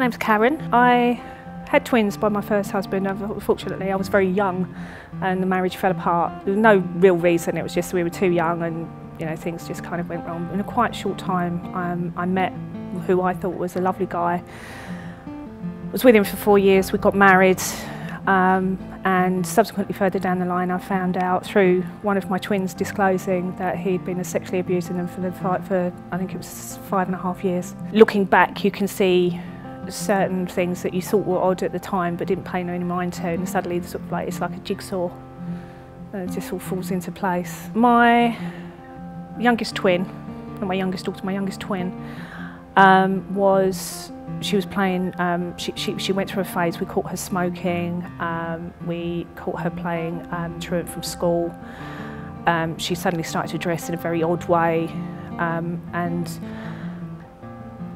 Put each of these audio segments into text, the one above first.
name's Karen. I had twins by my first husband. Unfortunately, I was very young and the marriage fell apart. There was no real reason, it was just we were too young and things just kind of went wrong. In a quite short time, I met who I thought was a lovely guy. I was with him for 4 years, we got married, and subsequently further down the line I found out through one of my twins disclosing that he'd been sexually abusing them for I think it was 5.5 years. Looking back, you can see certain things that you thought were odd at the time but didn't pay no mind to, and suddenly it's like a jigsaw and it just all falls into place. My youngest twin, not my youngest daughter, my youngest twin, she was playing, she went through a phase. We caught her smoking, we caught her playing truant from school. She suddenly started to dress in a very odd way, and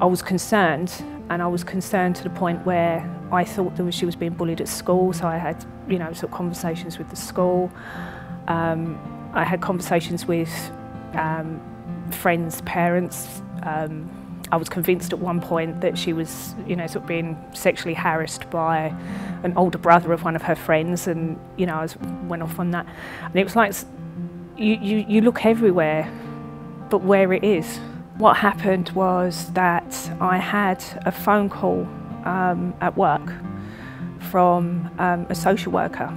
I was concerned. And I was concerned to the point where I thought she was being bullied at school, so I had sort of conversations with the school. I had conversations with friends' parents. I was convinced at one point that she was sort of being sexually harassed by an older brother of one of her friends, and I went off on that. And it was like, you look everywhere, but where it is. What happened was that I had a phone call at work from a social worker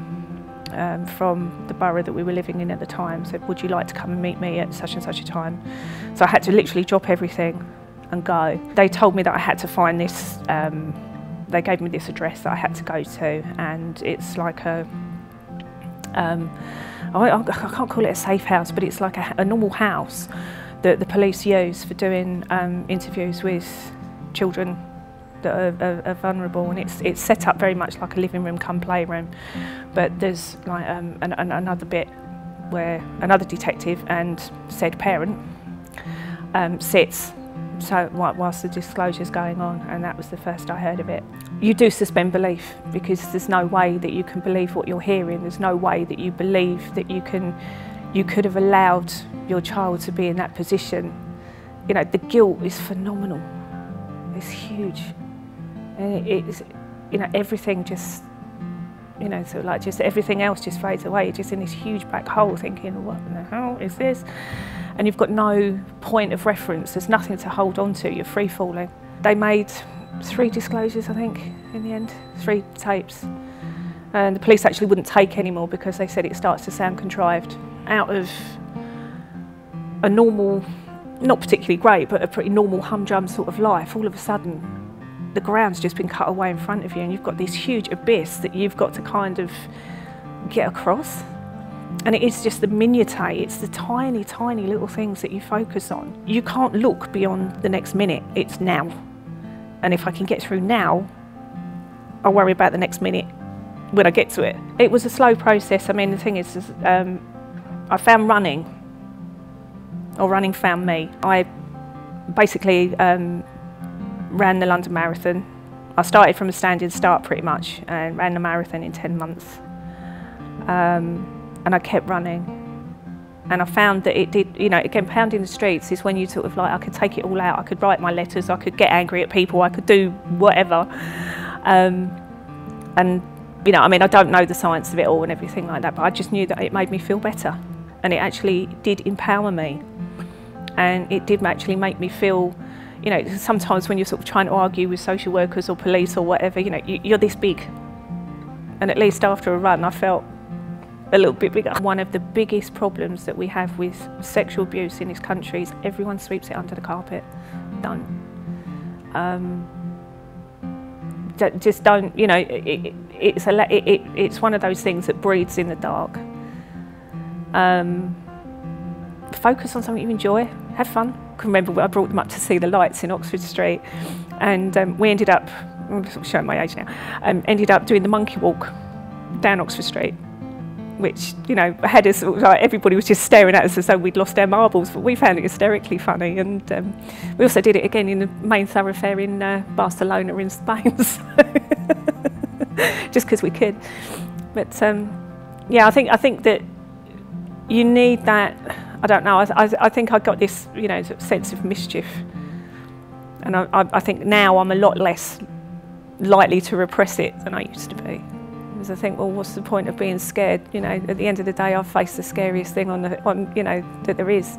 from the borough that we were living in at the time. Said, would you like to come and meet me at such and such a time? So I had to literally drop everything and go. They told me that I had to find this, they gave me this address that I had to go to, and it's like I can't call it a safe house, but it's like a normal house that the police use for doing interviews with children that are vulnerable, and it's set up very much like a living room come playroom, but there's like another bit where another detective and said parent sits whilst the disclosure's going on, and that was the first I heard of it. You do suspend belief, because there's no way that you can believe what you're hearing. There's no way that you believe that you could have allowed your child to be in that position. The guilt is phenomenal. It's huge. And it's, everything just, sort of like just everything else just fades away. You're just in this huge black hole thinking, what the hell is this? And you've got no point of reference. There's nothing to hold on to. You're free falling. They made 3 disclosures, I think, in the end, 3 tapes. And the police actually wouldn't take any more because they said it starts to sound contrived. Out of a normal, not particularly great, but a pretty normal humdrum sort of life, all of a sudden the ground's just been cut away in front of you, and you've got this huge abyss that you've got to kind of get across. And it is just the minutiae, it's the tiny, tiny little things that you focus on. You can't look beyond the next minute, it's now. And if I can get through now, I'll worry about the next minute when I get to it. It was a slow process. I mean, the thing is I found running, or running found me. I basically ran the London Marathon. I started from a standing start pretty much and ran the marathon in 10 months. And I kept running. And I found that it did, again, pounding the streets is when you sort of like, I could take it all out. I could write my letters, I could get angry at people, I could do whatever. And I mean, I don't know the science of it all and everything like that, but I just knew that it made me feel better. And it actually did empower me. And it did actually make me feel, sometimes when you're sort of trying to argue with social workers or police or whatever, you're this big. And at least after a run, I felt a little bit bigger. One of the biggest problems that we have with sexual abuse in this country is everyone sweeps it under the carpet. Don't. Just don't, it's one of those things that breathes in the dark. Focus on something you enjoy, have fun. I can remember I brought them up to see the lights in Oxford Street, and we ended up, I'm sort of showing my age now, ended up doing the monkey walk down Oxford Street, which, had us, like, everybody was just staring at us as though we'd lost our marbles, but we found it hysterically funny. And we also did it again in the main thoroughfare in Barcelona in Spain, so just because we could. But yeah, I think that you need that. I don't know. I think I got this, sort of sense of mischief, and I think now I'm a lot less likely to repress it than I used to be. Because I think, well, what's the point of being scared? You know, at the end of the day, I've faced the scariest thing on you know, that there is.